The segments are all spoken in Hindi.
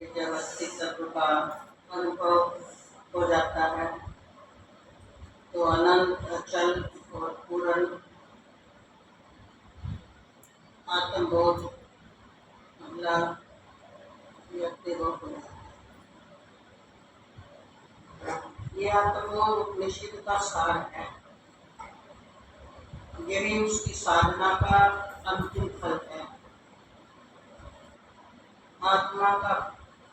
जब अस्तित्व का अनुभव हो जाता है तो अनंत, अचल और पूर्ण आत्मबोध महिला व्यक्ति हो जाता है। ये आत्मबोध उपनिषद का सार है। यही उसकी साधना का अंतिम फल है। आत्मा का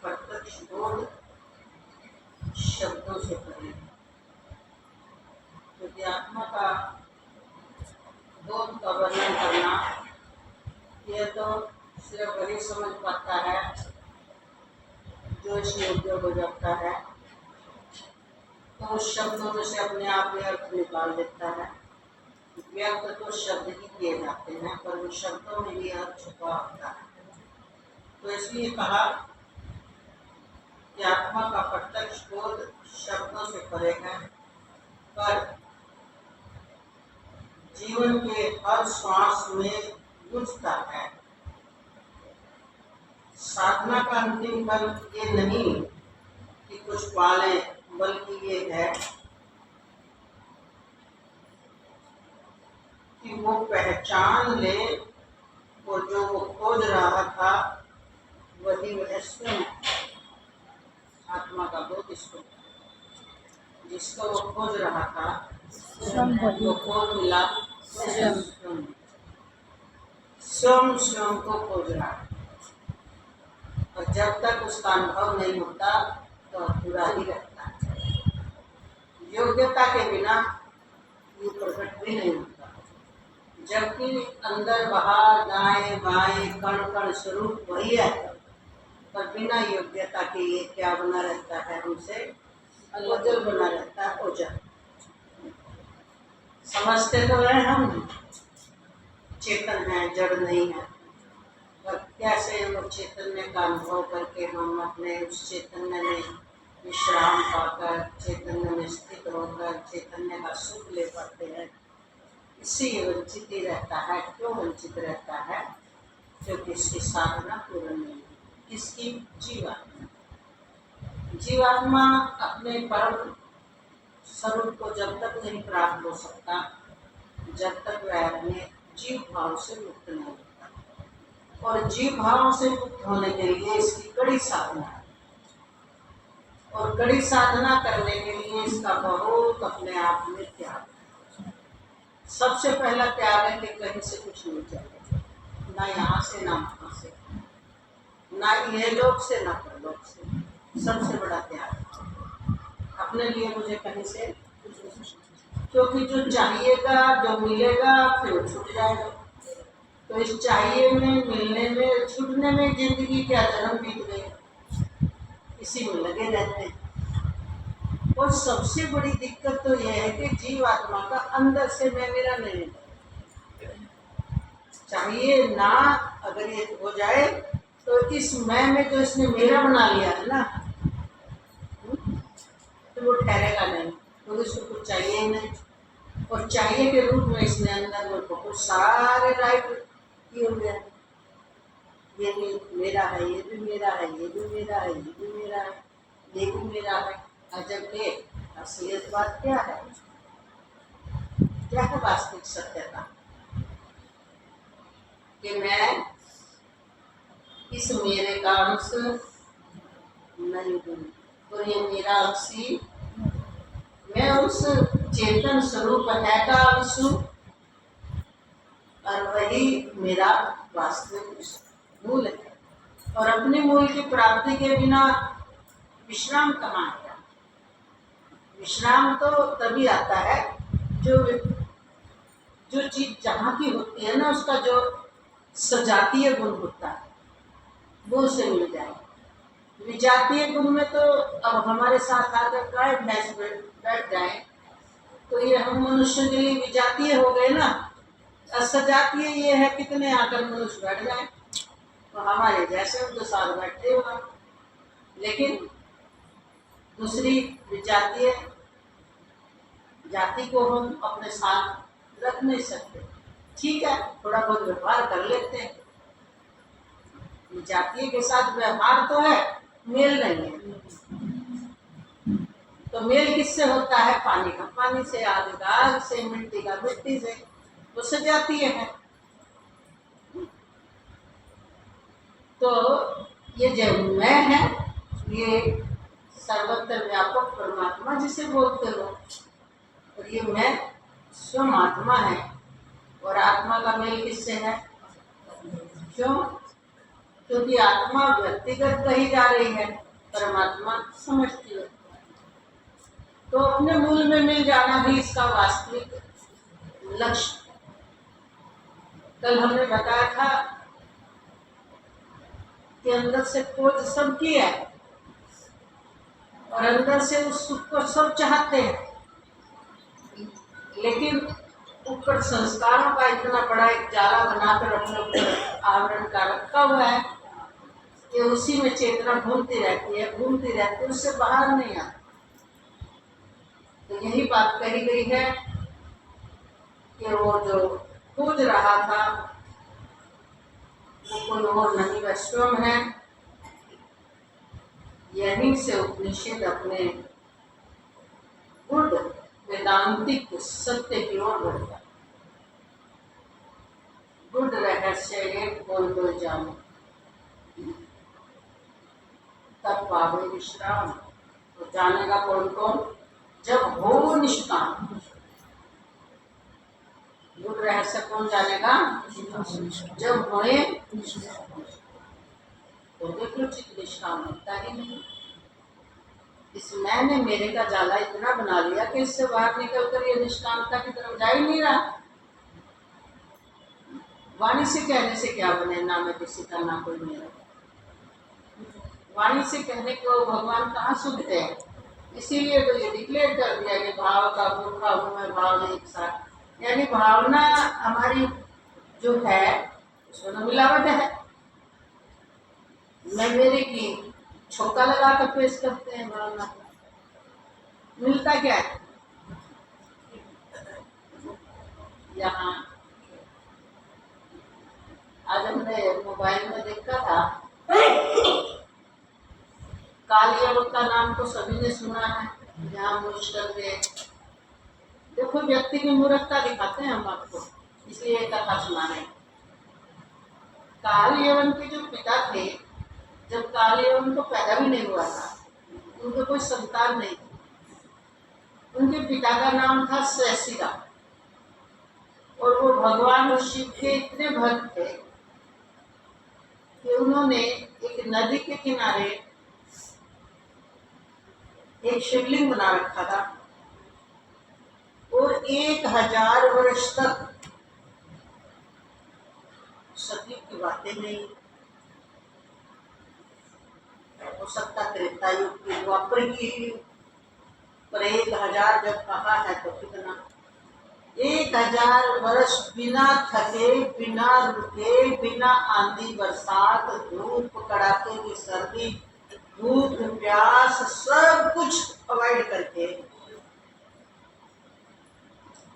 प्रत्यक्ष बोध शब्दों से परे, क्योंकि आत्मा का बोध का वर्णन करना यह तो सिर्फ वही समझ पाता है जो इस योग्य हो जाता है, तो उस शब्दों में से अपने आप ही अर्थ निकाल देता है। व्यक्त तो शब्द ही किए जाते हैं, पर उन शब्दों में भी अर्थ छुपा होता है। तो इसलिए कहा कि आत्मा का प्रत्यक्ष बोध शब्दों से परे है, पर जीवन के हर श्वास में गुंजता है। साधना का अंतिम फल ये नहीं कि कुछ पाले, बल्कि ये है कि वो पहचान ले और जो वो खोज रहा था वही वह स्वयं। आत्मा का बोध इसको, जिसको वो खोज रहा था वो खोज मिला स्वयं। स्वयं स्वयं को खोज रहा है, और जब तक उसका अनुभव नहीं होता तो अधूरा ही रहता है। योग्यता के बिना ये प्रकट भी नहीं होता, जबकि अंदर बाहर दाएं बाएं कण कण स्वरूप वही है, पर बिना योग्यता के ये क्या बना रहता है, हमसे ओझल बना रहता है। ओझल समझते तो है हम चेतन है, जड़ नहीं है, पर कैसे हम चैतन्य का अनुभव करके हम अपने उस चैतन्य में विश्राम पाकर, चैतन्य में स्थित होकर चैतन्य का सुख ले पाते हैं। इससे ये वंचित ही रहता है। क्यों वंचित रहता है? क्योंकि इसकी साधना पूर्ण नहीं है। किसकी? जीवात्मा। जीवात्मा अपने परम स्वरूप को जब तक नहीं प्राप्त हो सकता, जब तक वह अपने जीव भाव से मुक्त नहीं होता। और जीव भाव से मुक्त होने के लिए इसकी कड़ी साधना है, और कड़ी साधना करने के लिए इसका बहुत अपने आप में त्याग है। सबसे पहला त्याग है कि कहीं से कुछ नहीं चाहिए, ना यहाँ से ना वहाँ से, ना ये लोक से ना परलोक से। सबसे बड़ा त्याग अपने लिए मुझे कहीं से कुछ नहीं, क्योंकि जो चाहिएगा, जो मिलेगा, फिर वो छूट जाएगा। तो इस चाहिए में, मिलने में, छूटने में जिंदगी क्या जन्म बीत गए, इसी में लगे रहते हैं। और सबसे बड़ी दिक्कत तो यह है कि जीवात्मा का अंदर से मैं मेरा नहीं चाहिए ना। अगर ये हो जाए तो इस मैं में जो इसने मेरा बना लिया है ना, तो वो ठहरेगा नहीं, तो इसको कुछ चाहिए ही नहीं। और चाहिए के रूप में इसने अंदर में बहुत सारे राइट किए हुए हैं। ये भी मेरा है, ये भी मेरा है, ये भी मेरा है, ये भी मेरा है, ये भी मेरा है। अजब के असलियत बात क्या है? क्या है वास्तविक सत्यता? कि मैं इस मेरे का अंश नहीं हूँ, तो ये मेरा अंश ही, मैं उस चेतन स्वरूप है का अंश हूँ, और वही मेरा वास्तविक मूल है। और अपने मूल की प्राप्ति के बिना विश्राम कहाँ है? विश्राम तो तभी आता है जो चीज जहाँ की होती है ना, उसका जो सजातीय गुण होता है वो उसे मिल जाए। विजातीय गुण में तो अब हमारे साथ आकर काय बैठ जाए तो ये हम मनुष्य के लिए विजातीय हो गए ना। सजातीय ये है कितने आकर मनुष्य बैठ जाए तो हमारे जैसे उनके साथ बैठते हो, लेकिन दूसरी विजातीय जाति को हम अपने साथ रख नहीं सकते। ठीक है, थोड़ा बहुत व्यवहार कर लेते हैं, जातीय के साथ व्यवहार तो है, मेल नहीं है। तो मेल किससे होता है? पानी का पानी से, आग का आग से, मिट्टी का मिट्टी से, तो सजातीय है। तो ये जो मैं है, ये सर्वत्र व्यापक परमात्मा जिसे बोलते हो, और ये मैं स्वयं आत्मा है। और आत्मा का मेल किससे है? क्यों? क्योंकि आत्मा व्यक्तिगत कही जा रही है, परमात्मा समष्टि है। तो अपने मूल में मिल जाना भी इसका वास्तविक लक्ष्य। कल हमने बताया था कि अंदर से खोज सबकी है, और अंदर से उस सुख को सब चाहते हैं, लेकिन ऊपर संस्कारों का इतना बड़ा एक जाला बनाकर अपने ऊपर आवरण का रखा हुआ है कि उसी में चेतना घूमती रहती है, उससे बाहर नहीं आती। तो यही बात कही गई है कि वो जो खोज रहा था वो कोई और नहीं, वह स्वयं है। यहीं से उपनिषद अपने गुड वेदांतिक सत्य की ओर बढ़ता। गुड रहस्य एक कोई कोई जाने, तब पावे विश्राम। तो जानेगा कौन कौन? जब हो निष्काम। गुड रहस्य कौन जानेगा? जब होए। तो देख लो, चित्त निष्काम होता ही नहीं। इस मैंने मेरे का जाला इतना बना लिया कि इससे बाहर निकलकर ये निष्कामता की तरफ जा ही नहीं रहा। वाणी से कहने से क्या बने? ना मैं किसी का, ना कोई मेरा। वाणी से कहने को भगवान कहाँ सुनते हैं? इसीलिए तो ये डिक्लेयर कर दिया कि भाव का भूखा हूं मैं, भाव एक साथ। यानी भावना हमारी जो है उसमें मिलावट है। मैं मेरे की छोका लगा कर पेश करते हैं भावना। मिलता क्या है? यहाँ आज हमने मोबाइल में देखा था, कालियावत का नाम तो सभी ने सुना है। जहाँ मुश्किल के देखो व्यक्ति की मूर्खता दिखाते हैं हम आपको, इसलिए एक कथा सुना रहे हैं। कालियवन के जो पिता थे, जब कालियवन को पैदा भी नहीं हुआ था, उनको कोई संतान नहीं थी। उनके पिता का नाम था सहसिरा, और वो भगवान शिव के इतने भक्त थे कि उन्होंने एक नदी के किनारे एक शिवलिंग बना रखा था, और 1000 वर्ष तक सतयुग की बातें नहीं, हो सकता त्रेता युग की, द्वापर की, पर 1000 जब कहा है तो कितना? 1000 वर्ष बिना थके, बिना रुके, बिना आंधी बरसात, धूप कड़ाके की सर्दी, भूख प्यास, सब कुछ अवॉइड करके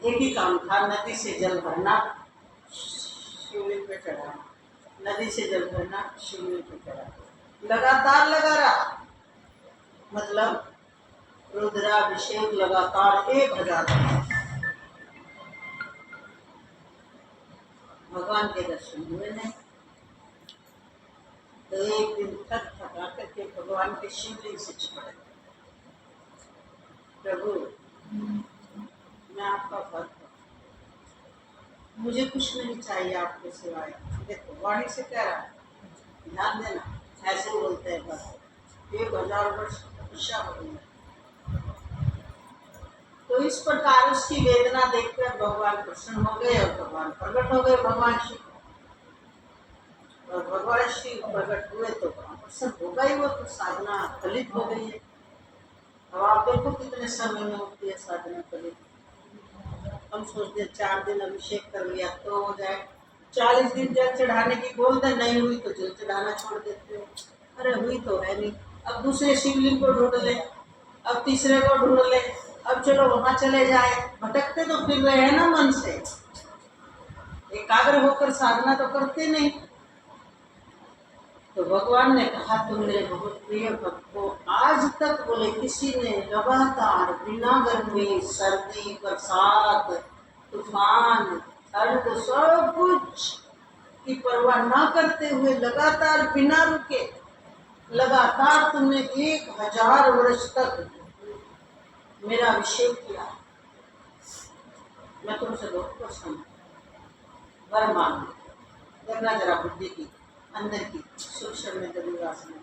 एक ही काम था, नदी से जल भरना, शिवलिंग पे चढ़ाना। नदी से जल भरना, शिवलिंग पे चढ़ाना, लगातार लगा रहा। मतलब रुद्राभिषेक लगातार 1000 भगवान के दर्शन हुए नहीं। तो एक दिन थक थका करके भगवान के शिवलिंग से चिपड़े, प्रभु मैं आपका भक्त हूँ, मुझे कुछ नहीं चाहिए आपके सिवाय। देखो वाणी से कह रहा है, ध्यान देना, ऐसे बोलते हैं बस। 1000 वर्ष तपस्या हो गई। तो इस प्रकार उसकी वेदना देखकर भगवान प्रसन्न हो गए, और भगवान प्रकट हो गए, भगवान शिव। और भगवान शिव प्रकट हुए तो प्रसन्न हो गई, वो तो साधना फलित हो गई है। अब आप देखो कितने समय में होती है साधना फलित। हम सोचते 4 दिन अभिषेक कर लिया तो हो जाए, 40 दिन जल चढ़ाने की बोलते, नहीं हुई तो जल चढ़ाना छोड़ देते हो। अरे हुई तो है नहीं, अब दूसरे शिवलिंग को ढूंढ ले, अब तीसरे को ढूंढ ले, अब चलो वहां चले जाए। भटकते तो फिर रहे हैं ना मन से, एकाग्र होकर साधना तो करते नहीं। तो भगवान ने कहा तुम मेरे बहुत प्रिय भक्त हो। आज तक बोले किसी ने लगातार बिना गर्मी सर्दी बरसात तूफान ठंड सब कुछ की परवाह ना करते हुए लगातार बिना रुके लगातार तुमने 1000 वर्ष तक मेरा अभिषेक किया। मैं तुमसे बहुत प्रसन्न हूँ। वर मांग देखना जरा बुद्धि की अंदर की सूक्ष्म में जरूर वासना।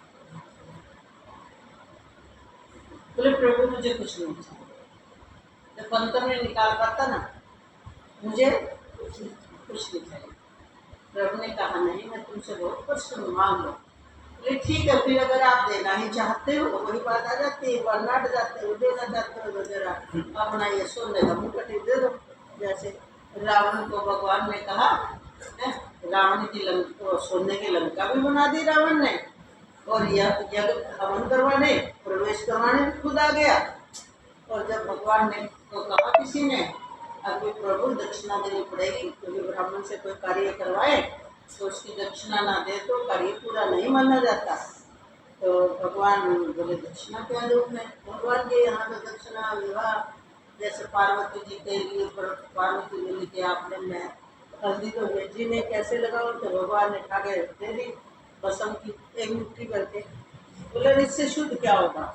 बोले प्रभु मुझे कुछ नहीं चाहिए। जब अंतर में निकाल पाता ना मुझे कुछ नहीं चाहिए। प्रभु ने कहा नहीं मैं तुमसे बहुत प्रसन्न मांग लो। बोले ठीक है फिर अगर आप देना ही चाहते हो तो वही बात आ जाती है। वर्नाट जाते हो देना चाहते हो तो जरा अपना ये सोने का मुकुट दे दो। जैसे रावण को भगवान ने कहा रावण की लंका सोने की लंका भी बना दी रावण ने और यज्ञ हवन करवाने प्रवेश करवाने खुद आ गया। और जब भगवान ने तो कहा किसी ने अभी प्रभु दक्षिणा देनी पड़ेगी क्योंकि ब्राह्मण से कोई कार्य करवाए तो उसकी दक्षिणा ना दे तो कार्य पूरा नहीं माना जाता। तो भगवान बोले दक्षिणा क्या दूँ मैं। भगवान के यहाँ तो दक्षिणा विवाह जैसे पार्वती जी के लिए पार्वती मिली के आपने मैं हल्दी तो भेजी ने कैसे लगाओ तो भगवान ने खा के दे दी बसम की एक मुट्ठी करके। बोले इससे शुद्ध क्या होगा।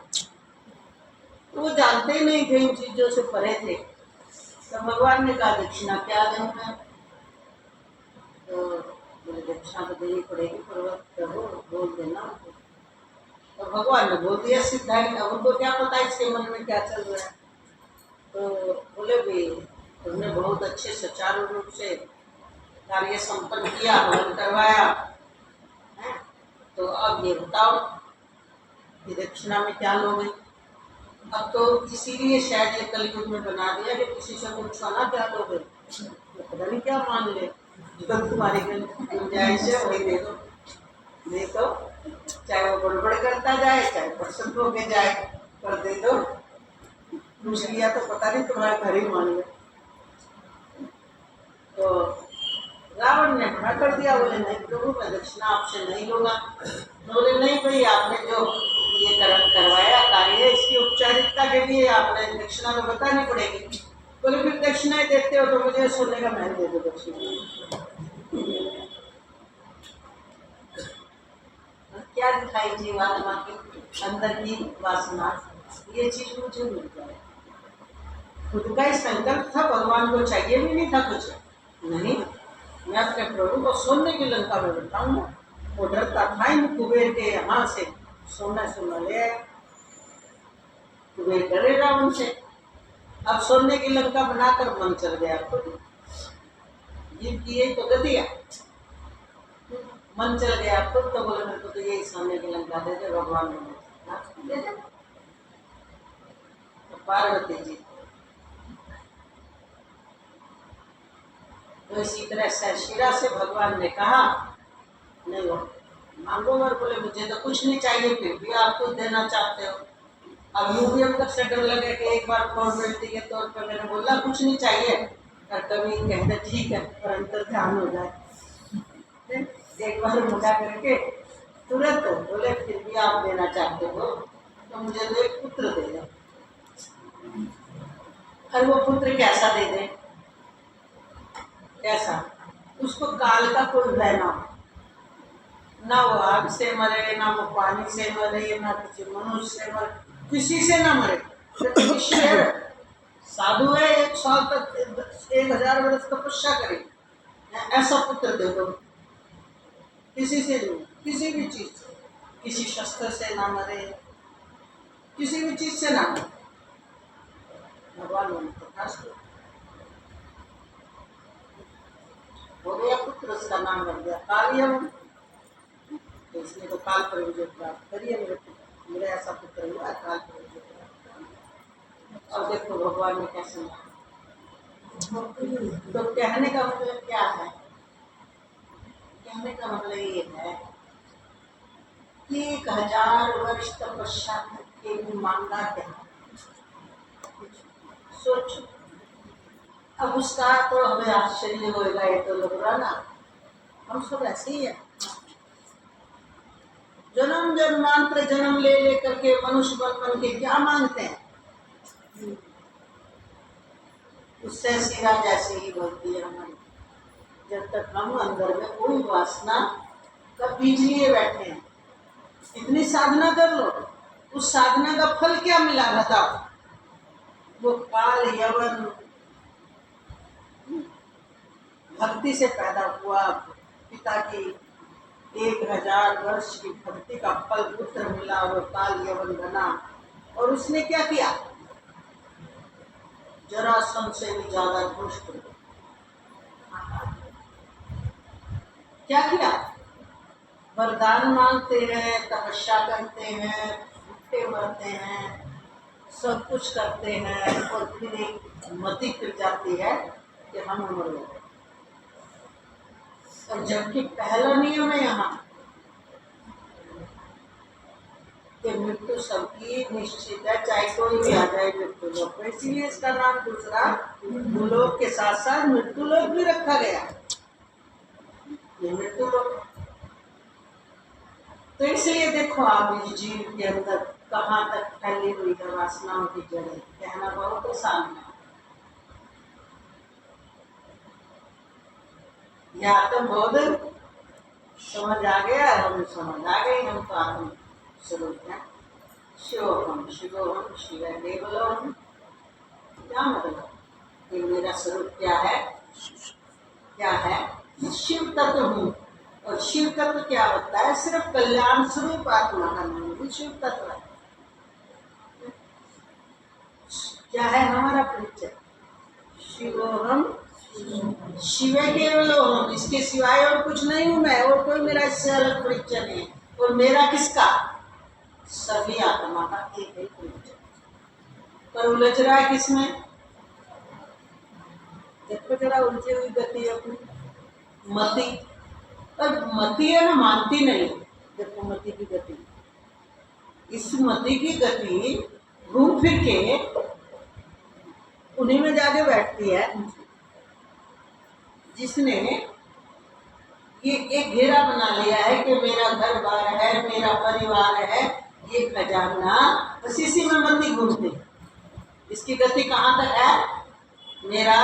तो वो जानते ही नहीं थे इन चीजों से परे थे। तो भगवान ने कहा दक्षिणा क्या दूं मैं। तो बोले दक्षिणा तो देनी पड़ेगी पर्वत प्रभु बोल देना। तो भगवान ने बोल दिया सीधा ही। अब उनको क्या पता इसके मन में क्या चल रहा है। तो बोले भी तुमने बहुत अच्छे सुचारू रूप से कार्य संपन्न किया हवन करवाया है। तो अब ये बताओ कि दक्षिणा में क्या लोगे। अब तो इसीलिए शायद ये कलयुग में बना दिया कि किसी से पूछो ना क्या लोगे तो पता नहीं क्या मान ले। जो तुम्हारी गुंजाइश है वही दे दो। नहीं तो चाहे वो गड़बड़ करता जाए चाहे प्रसन्न होके जाए पर दे दो। पूछ लिया तो पता नहीं तुम्हारे घर ही मान ले। तो रावण ने मना कर दिया। बोले नहीं प्रभु मैं दक्षिणा आपसे नहीं लूंगा। बोले नहीं भाई आपने जो ये कर्म करवाया कार्य इसकी औपचारिकता के लिए आपने दक्षिणा तो बतानी पड़ेगी। बोले फिर दक्षिणा देते हो तो मुझे सोने का महल दे दो दक्षिणा। क्या दिखाई जीवात्मा की अंदर की वासना ये चीज मुझे मिल जाए। खुद का ही संकल्प था भगवान को चाहिए भी नहीं था कुछ नहीं। मैं अपने प्रभु को सोने की लंका में बैठाऊंगा। वो डरता था इन कुबेर के यहाँ से सोना सोना ले आया। कुबेर डरे रावण से। अब सोने की लंका बनाकर मन चल गया खुद। जीव की यही तो गतिया मन चल गया खुद। तो बोले मेरे को तो यही सोने की लंका दे दे भगवान ने दे दे। तो पार्वती जी तो इसी तरह शिरा से भगवान ने कहा नहीं वो मांगो। और बोले मुझे तो कुछ नहीं चाहिए फिर भी आप कुछ देना चाहते हो। अब यूं भी अंदर से डर लगे कि एक बार फॉर्मेलिटी के तौर पर मैंने बोला कुछ नहीं चाहिए और कभी कहते ठीक है और अंतर ध्यान हो जाए। एक बार मुड़ा करके तुरंत बोले फिर भी आप देना चाहते हो तो मुझे तो एक पुत्र दे दो। और वो पुत्र कैसा दे दे कैसा उसको काल का कोई भय ना वो आग से मरे ना वो पानी से मरे ना किसी मनुष्य से मरे किसी से ना मरे। साधु है 1 साल तक 1000 वर्ष तपस्या करे ऐसा पुत्र दे दो। किसी से नहीं किसी भी चीज से किसी शस्त्र से ना मरे किसी भी चीज से ना मरे। भगवान हो गया पुत्र उसका नाम रख दिया कालियम। तो इसने तो काल पर विजय प्राप्त करिए मेरा ऐसा पुत्र हुआ काल पर विजय प्राप्त। और देखो भगवान ने कैसे तो कहने का मतलब क्या है। कहने का मतलब ये है कि 1000 वर्ष तपस्या करके भी मांगा क्या सोचो। अब उसका तो हमें आश्चर्य होगा ये तो लग रहा ना हम सब ऐसे ही है। जन्म जन्मांतर जन्म ले लेकर के मनुष्य बन के क्या मांगते हैं? उससे सिरा जैसे ही बोलती है हमारी। जब तक हम अंदर में कोई वासना का बीज लिए बैठे हैं, इतनी साधना कर लो, उस साधना का फल क्या मिला बताओ? वो काल यवन भक्ति से पैदा हुआ पिता की 1000 वर्ष की भक्ति का फल पुत्र मिला, वो काल यवन बना। और उसने क्या किया? जरासंध से भी ज्यादा दुष्ट क्या किया? वरदान मांगते हैं, तपस्या करते हैं, भूखे मरते हैं, सब कुछ करते हैं, और फिर एक मति फिर जाती है कि हम अमर हो गए। और जबकि पहला नियम है यहाँ कि मृत्यु सबकी निश्चित है, चाहे कोई भी आ जाए मृत्यु लोक में। इसीलिए इसका नाम दूसरा भूलोक के साथ साथ मृत्यु लोक भी रखा गया। ये मृत्यु लोक, तो इसलिए देखो आप इस जीव के अंदर कहाँ तक फैली हुई है वासनाओं की जड़ें। कहना बहुत आसान है। यह आत्मबोध समझ आ गया, हम समझ आ गई, हम तो आत्म स्वरूप है। शिवोहम शिवोहम शिव केवलोहम। क्या मतलब कि मेरा स्वरूप क्या है? क्या है? शिव तत्व हूँ। और शिव तत्व क्या होता है? सिर्फ कल्याण स्वरूप आत्मा का नाम भी शिव तत्व है। क्या है हमारा परिचय? शिवोहम शिव केवलोहम। इसके सिवाय और कुछ नहीं हूँ मैं, और कोई मेरा इससे अलग परिचय नहीं। और मेरा किसका? सभी आत्मा का एक ही परिचय। पर उलझ रहा है किसमें? देखो जरा उलझी हुई गति अपनी मति। और मति है ना, मानती नहीं। देखो मति की गति, इस मति की गति घूम फिर के उन्हीं में जाके बैठती है जिसने ये एक घेरा बना लिया है कि मेरा घर बार है, मेरा परिवार है, ये खजाना, बस इसी में मति घूमती। इसकी गति कहाँ तक है? मेरा,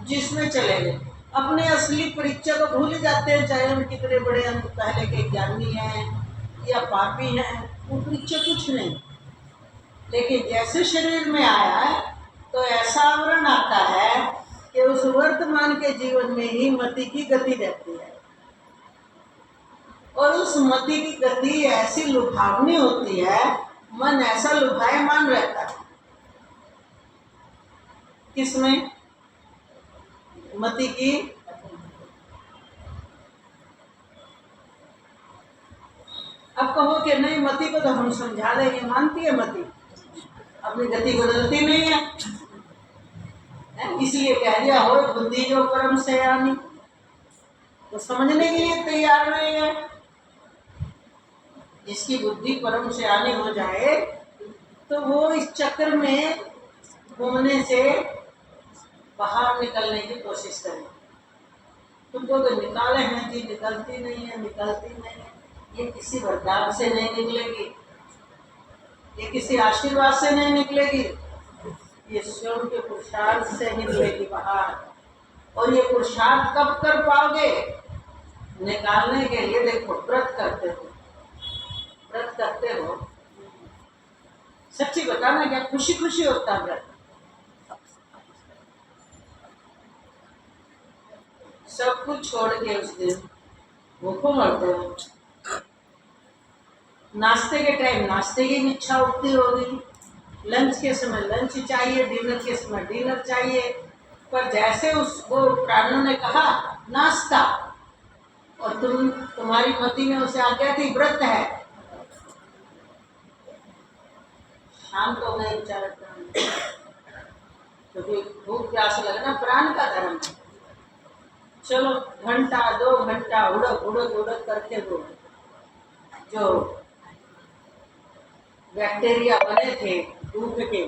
जिसमें चले गए अपने असली परिचय को भूल जाते हैं। चाहे हम कितने बड़े हम पहले के ज्ञानी हैं या पापी हैं, वो परिचय कुछ नहीं। लेकिन जैसे शरीर में आया है तो ऐसा आवरण आता है कि उस वर्तमान के जीवन में ही मति की गति रहती है। और उस मति की गति ऐसी लुभावनी होती है, मन ऐसा लुभायमान रहता है। किसमें? मति की। अब कहो कि नहीं मति को तो हम समझा देंगे, मानती है मति, अपनी गति बदलती नहीं है, इसलिए कह दिया हो बुद्धि जो परम सयानी, तो समझने के लिए तैयार नहीं है। जिसकी बुद्धि परम सयानी हो जाए तो वो इस चक्र में घूमने से बाहर निकलने की कोशिश करें। तुमको तो निकाले हैं जी, निकलती नहीं है, निकलती नहीं है। ये किसी वरदान से नहीं निकलेगी, ये किसी आशीर्वाद से नहीं निकलेगी, ये स्वयं के पुरुषार्थ से निकलेगी बाहर। और ये पुरुषार्थ कब कर पाओगे? निकालने के लिए देखो व्रत करते हो, व्रत करते हो, सच्ची बताना क्या खुशी खुशी होता है व्रत? सब कुछ छोड़ के उस दिन भूखों मरते हो। नाश्ते के टाइम नाश्ते की इच्छा उठती होगी, लंच के समय लंच चाहिए, डिनर के समय डिनर चाहिए। पर जैसे उसको प्राणों ने कहा नाश्ता, और तुम्हारी मति में उसे आज्ञा थी व्रत है, शाम को नहीं विचार करना, क्योंकि भूख प्यास लगना प्राण का धर्म है। चलो घंटा 2 घंटा उड़क उड़क उड़क करके दो, जो बैक्टीरिया बने थे धूप के,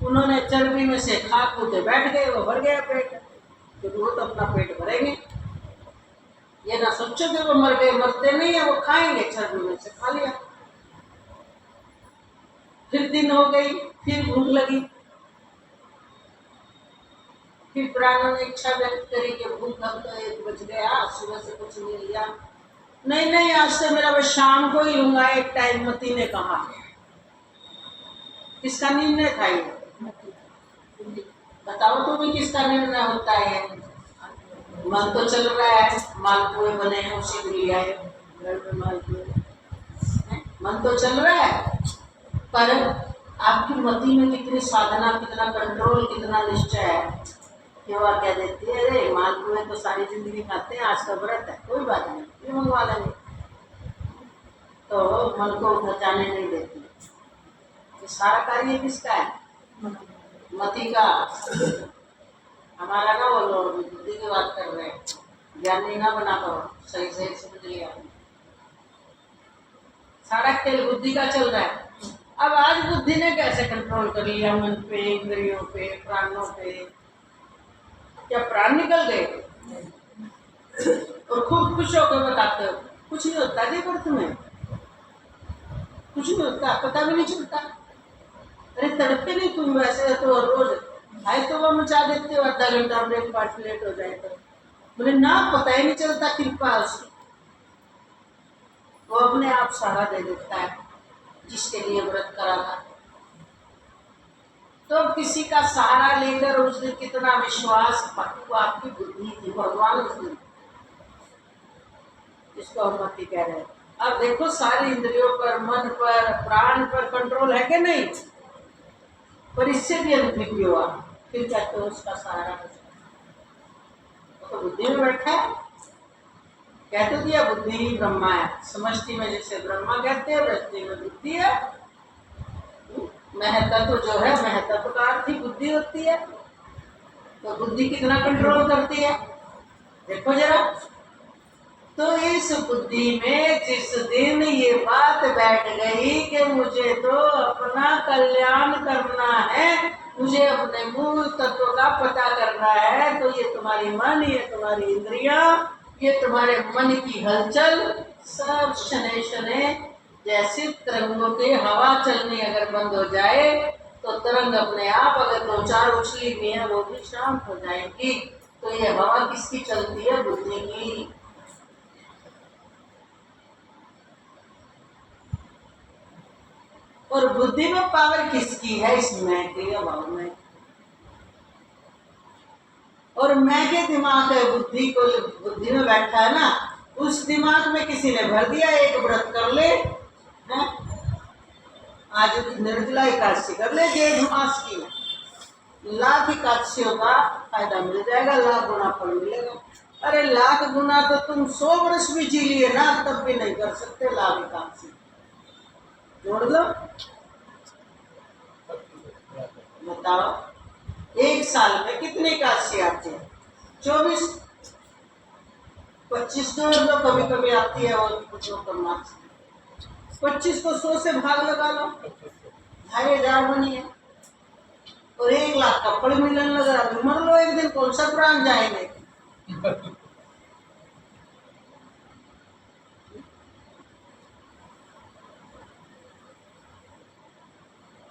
उन्होंने चर्बी में से खा कूदे बैठ गए, वो भर गया पेट, तो वो तो अपना पेट भरेंगे। ये ना सोचो कि वो मर गए, मरते नहीं है, वो खाएंगे, चर्बी में से खा लिया। फिर दिन हो गई, फिर भूख लगी, फिर प्राणों ने इच्छा व्यक्त करी कि भूख, अब तो 1 बज गया, सुबह से कुछ नहीं लिया। नहीं नहीं, आज से मेरा बस शाम को ही लूंगा एक टाइम, मती ने कहा। किसका निर्णय था ये? बताओ तुम्हें किसका निर्णय होता है? मन तो चल रहा है, मालपुए बने हैं, उसी को लिया है घर में मालपुए, मन तो चल रहा है, पर आपकी मति में कितनी साधना, कितना कंट्रोल, कितना निश्चय है कि वह कह देती है अरे मालपुए तो सारी जिंदगी खाते हैं, आज तो व्रत है, कोई बात नहीं, ये मंगवा लेंगे। तो मन को उधर जाने नहीं देती। तो सारा कार्य किसका है? मति का। हमारा ना वो लोग बुद्धि की बात कर रहे हैं, ज्ञानी ना बना करो, सही सही समझ लिया। सारा खेल बुद्धि का चल रहा है। अब आज बुद्धि ने कैसे कंट्रोल कर लिया मन पे, इंद्रियों पे, प्राणों पे? क्या प्राण निकल गए? और खूब खुश होकर बताते हो कुछ नहीं होता जी, पर तुम्हें कुछ नहीं होता, पता भी नहीं चलता। अरे तड़पते नहीं तुम वैसे तो रोज आए तो वह मचा देते हो, आधा घंटा ब्रेकफास्ट लेट हो जाए तो। बोले ना, पता ही नहीं चलता, कृपा उसकी, वो अपने आप सहारा दे देता है जिसके लिए व्रत करा था। तो किसी का सहारा लेकर उस दिन कितना विश्वास, वो आपकी बुद्धि थी, भगवान उस दिन, इसको हम मति कह रहे हैं। अब देखो सारी इंद्रियों पर, मन पर, प्राण पर कंट्रोल है कि नहीं? पर इससे भी अधिक हुआ, फिर कहते हो उसका सहारा है, तो बुद्धि में बैठा है। कह तो दिया बुद्धि ही ब्रह्मा है, समष्टि में जैसे ब्रह्मा कहते हैं, वृष्टि में बुद्धि है। महतत्व जो है, महतत्व का अर्थ ही बुद्धि होती है। तो बुद्धि कितना कंट्रोल करती है देखो जरा। तो इस बुद्धि में जिस दिन ये बात बैठ गई कि मुझे तो अपना कल्याण करना है, मुझे अपने मूल तत्व का पता करना है, तो ये तुम्हारी मन, ये तुम्हारी इंद्रियां, ये तुम्हारे मन की हलचल सब शनै शनै जैसे तरंगों के हवा चलनी अगर बंद हो जाए तो तरंग अपने आप, अगर 2-4 उछली भी है वो भी शांत हो जाएगी। तो ये हवा किसकी चलती है? बुद्धि की। और बुद्धि में पावर किसकी है? इस मैं के अभाव में। और मैं के दिमाग बुद्धि को, बुद्धि में बैठा है ना, उस दिमाग में किसी ने भर दिया एक व्रत कर ले, है? आज निर्जला एकादशी कर ले, 1.5 मास की, लाख एकादशियों का फायदा मिल जाएगा, लाख गुना फल मिलेगा। अरे लाख गुना तो तुम 100 वर्ष भी जी लिए ना, तब भी नहीं कर सकते लाख एकादशी। जोड़ लो, बताओ 1 साल में कितनी एकादशी आती है? 24, 25 तो कभी कभी आती है, और कुछ 25 को 100 से भाग लगा लो, 2,500 बनी है। और 1 लाख का फल मिलने लगा, मर लो एक दिन, कौन सा प्राण जाएंगे?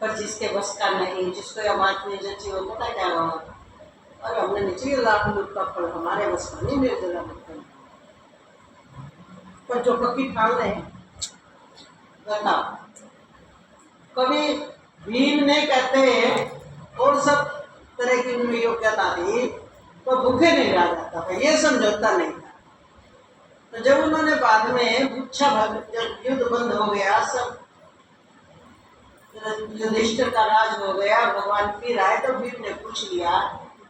पर जिसके बस का नहीं, जिसको यह बात नहीं जची, वो पता क्या होगा? और हमने नीचे लाख का फल हमारे बस का नहीं, निर्जला भक्तन। पर जो पक्की ठाल रहे बताओ, कभी भीम ने कहते और सब तरह की उनमें योग्यता थी तो भूखे नहीं रह जाता था, ये समझौता नहीं था। तो जब उन्होंने बाद में इच्छा जब युद्ध बंद हो गया, सब युधिष्ठिर का राज हो गया, भगवान फिर आए, तो भीम ने पूछ लिया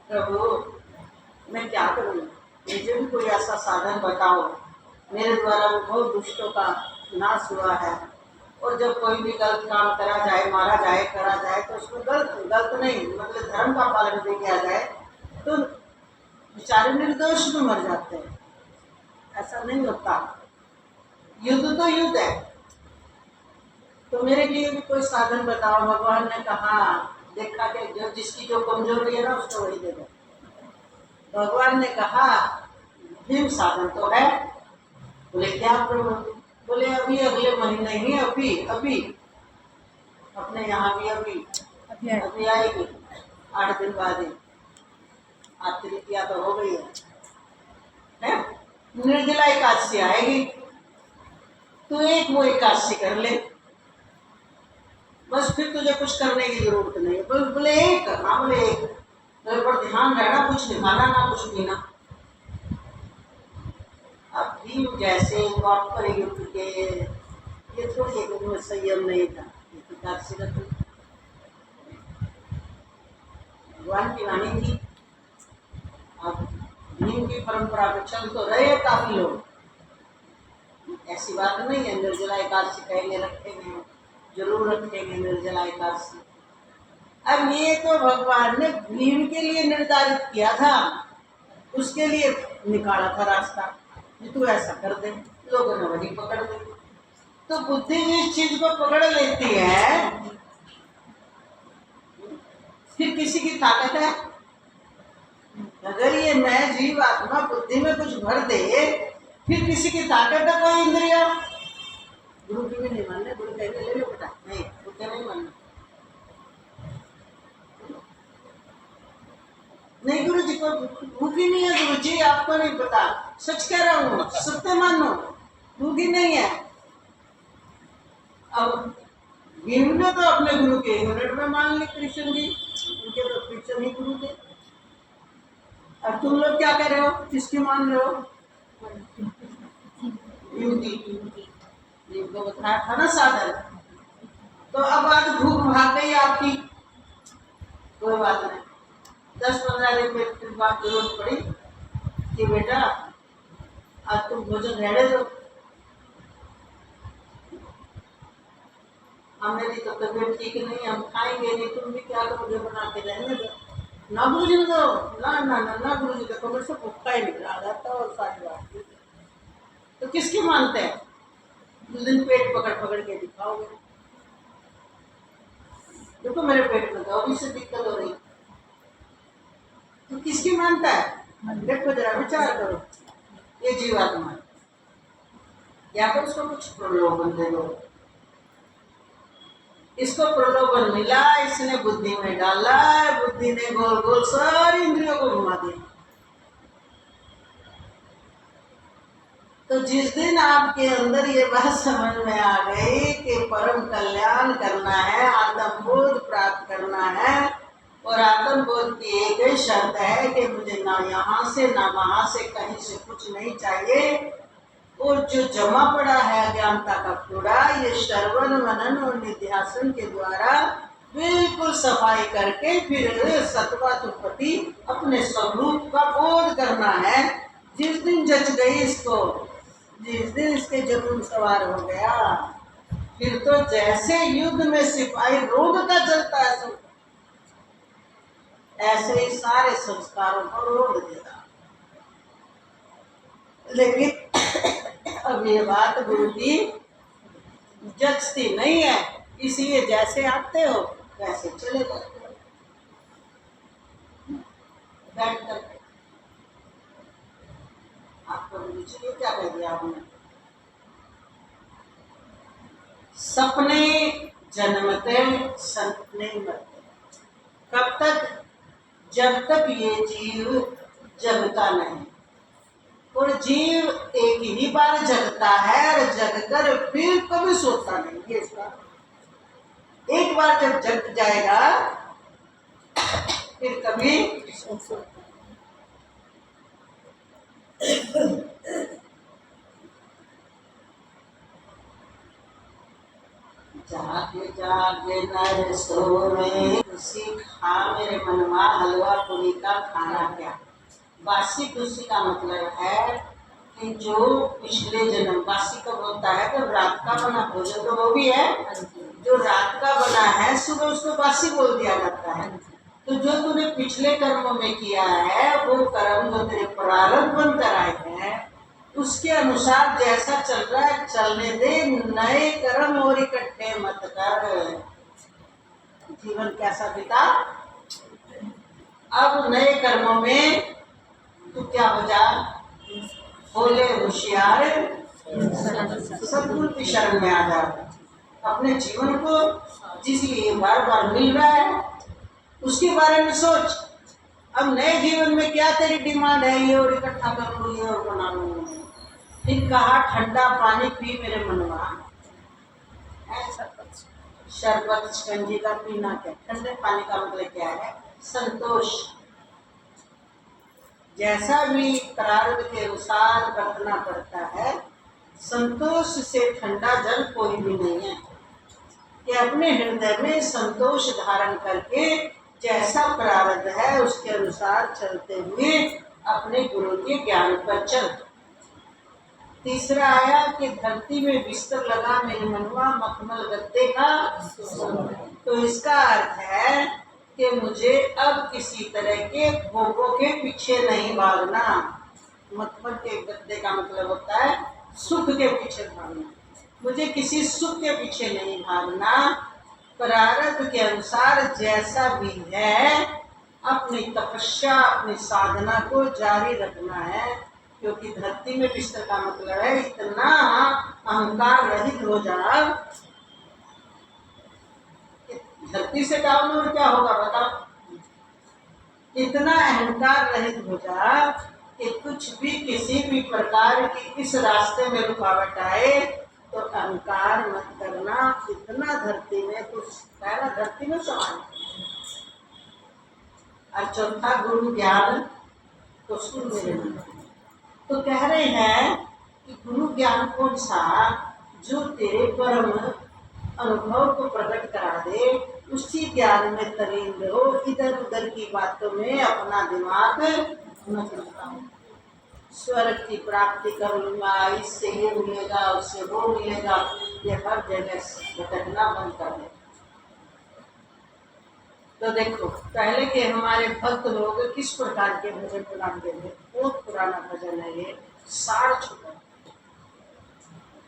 प्रभु मैं क्या करूं, मुझे भी कोई ऐसा साधन बताओ, मेरे द्वारा वो बहुत दुष्टों का नाश हुआ है, और जब कोई भी गलत काम करा जाए, मारा जाए, करा जाए, तो उसको गलत नहीं, मतलब धर्म का पालन नहीं किया जाए तो बेचारे निर्दोष भी मर जाते हैं। ऐसा नहीं होता, युद्ध तो युद्ध है। तो मेरे लिए भी कोई साधन बताओ। भगवान ने कहा, देखा कि जो जिसकी जो कमजोरी है ना, उसको वही दे दो। भगवान ने कहा भीम साधन तो है, बोले क्या प्रभु? बोले अभी अगले महीने ही, अभी अभी अपने यहाँ भी अभी आएगी, 8 दिन बाद ही। आप तृतीया तो हो गई है? निर्जला एकादशी आएगी, तो एक वो एकादशी कर ले, बस फिर तुझे कुछ करने की जरूरत नहीं है। बोले एक करना, बोले एक, मेरे पर ध्यान रहना, कुछ नहीं खाना ना कुछ पीना। अब भीम जैसे पर युद्ध के, ये थोड़ी एक उनमें संयम नहीं था, एकादशी का भगवान की वाणी थी। अब भीम की परंपरा पे चल तो रहे काफी लोग, ऐसी बात नहीं है। निर्जला एकादशी पहले रखेंगे, जरूर रखेंगे निर्जला एकादशी। अब ये तो भगवान ने भीम के लिए निर्धारित किया था, उसके लिए निकाला था रास्ता कि तू ऐसा कर दे, लोगों ने वही पकड़ ली। तो बुद्धि जिस चीज को पकड़ लेती है, फिर किसी की ताकत है? अगर ये मैं जीव आत्मा बुद्धि में कुछ भर दे, फिर किसी की ताकत है कोई इंद्रिया? गुरु की भी नहीं मानने, गुरु कहेंगे ले लो बेटा, नहीं गुरु के नहीं मानना। नहीं गुरु जी को भूखी नहीं है, गुरु जी आपको नहीं पता, सच कह रहा हूँ, सत्य मानो, भूखी नहीं है। अब भीम ने तो अपने गुरु के यूनिट में मान ली कृष्ण जी, उनके तो कृष्ण ही गुरु थे। और तुम लोग क्या कर रहे हो, किसकी मान रहे हो? को बताया था ना साधन। तो अब आज भूख भाग गई आपकी, कोई बात नहीं, 10-15 दिन में फिर बात जरूरत पड़ी कि बेटा आज तुम भोजन रहने दो, मेरी तो तबीयत ठीक नहीं, हम खाएंगे नहीं, तुम भी क्या करोगे, बना के रहने दो। ना गुरु जी दो, ना गुरु जी देखो, मेरे से भूखा ही निकला जाता और सारी बात। तो किसकी मानते हैं? उस दिन पेट पकड़ के दिखाओगे, देखो मेरे पेट में तो अभी से दिक्कत हो रही, तो किसकी मानता है? देखो जरा विचार करो, ये जीवात्मा है, या फिर उसको कुछ प्रलोभन दे दो, इसको प्रलोभन मिला, इसने बुद्धि में डाला, बुद्धि ने गोल गोल सारी इंद्रियों को घुमा दिया। तो जिस दिन आपके अंदर ये बात समझ में आ गई कि परम कल्याण करना है, आत्मबोध प्राप्त करना है, और आत्मबोध की एक ही शर्त है कि मुझे ना यहाँ से ना वहां से कहीं से कुछ नहीं चाहिए, और जो जमा पड़ा है अज्ञानता का कूड़ा, ये श्रवण मनन और निध्यासन के द्वारा बिल्कुल सफाई करके फिर सत्वात्पत्ति अपने स्वरूप का बोध करना है। जिस दिन जच गई इसको, जिस दिन इसके जुनून सवार हो गया, फिर तो जैसे युद्ध में सिपाही रोड का चलता है, ऐसे ही सारे संस्कारों को रोड देगा। लेकिन अब ये बात गुरु की जचती नहीं है, इसलिए जैसे आते हो वैसे चले जाते हो बैठ करके। आपको रुचि क्या कह दिया आपने? सपने जन्मते सपने मरते। कब तक? जब तक ये जीव जगता नहीं। और जीव एक ही बार जगता है, और जगकर फिर कभी सोता नहीं। ये इसका एक बार जब जग जाएगा फिर कभी जागे जागे नर सोवे, खुशी खा मेरे मनवा, हलवा पूरी का खाना क्या। बासी खुशी का मतलब है कि जो पिछले जन्म, बासी कब होता है तो रात का बना भोजन, तो वो भी है जो रात का बना है, सुबह उसको बासी बोल दिया जाता है। तो जो तूने पिछले कर्मों में किया है, वो कर्म जो तेरे प्रारब्ध बनकर आए हैं, उसके अनुसार जैसा चल रहा है चलने दे, नए कर्म और इकट्ठे मत कर। जीवन कैसा बीता, अब नए कर्मों में तू क्या हो जा, बोले होशियार सद्गुरु की शरण में आ जाओ। अपने जीवन को जिसलिए बार बार मिल रहा है उसके बारे में सोच। अब नए जीवन में क्या तेरी डिमांड है, ये और इकट्ठा कर लूँ, ये और बना लूँ। फिर कहा ठंडा पानी पी मेरे मनवा, शरबत शिकंजी का पीना क्या। ठंडे पानी का मतलब क्या है? संतोष। जैसा भी प्रारब्ध के अनुसार बरतना पड़ता है, संतोष से ठंडा जल कोई भी नहीं है। कि अपने हृदय में संतोष धारण करके जैसा प्रारब्ध है उसके अनुसार चलते हुए अपने गुरु के ज्ञान पर चल। तीसरा आया कि धरती में बिस्तर लगा मेरे मनवा, मखमल गद्दे का। तो इसका अर्थ है कि मुझे अब किसी तरह के भोगों के पीछे नहीं भागना। मखमल के गद्दे का मतलब होता है सुख के पीछे भागना। मुझे किसी सुख के पीछे नहीं भागना। प्रारब्ध के अनुसार जैसा भी है अपनी तपस्या, अपनी साधना को जारी रखना है। क्योंकि धरती में बिस्तर का मतलब है इतना अहंकार रहित हो जा। धरती से डाउन और क्या होगा बताओ? इतना अहंकार रहित हो जा कि कुछ भी किसी भी प्रकार की इस रास्ते में रुकावट आए तो अहंकार मत करना। इतना धरती में कुछ पहला धरती में समान। और चौथा गुरु ज्ञान तो सुन मेरे मन। तो कह रहे हैं कि गुरु ज्ञान कौन सा? जो तेरे परम अनुभव को प्रकट करा दे, उसी ज्ञान में तलीन रहो। इधर उधर की बातों में अपना दिमाग न लगाओ। स्वर्ग की प्राप्ति कर लूंगा, इससे ये मिलेगा, उससे वो मिलेगा, ये हर जगह भटकना बंद कर दे। तो देखो पहले के हमारे भक्त लोग किस प्रकार के भजन बनाते थे। बहुत पुराना भजन है ये, सार छुपा।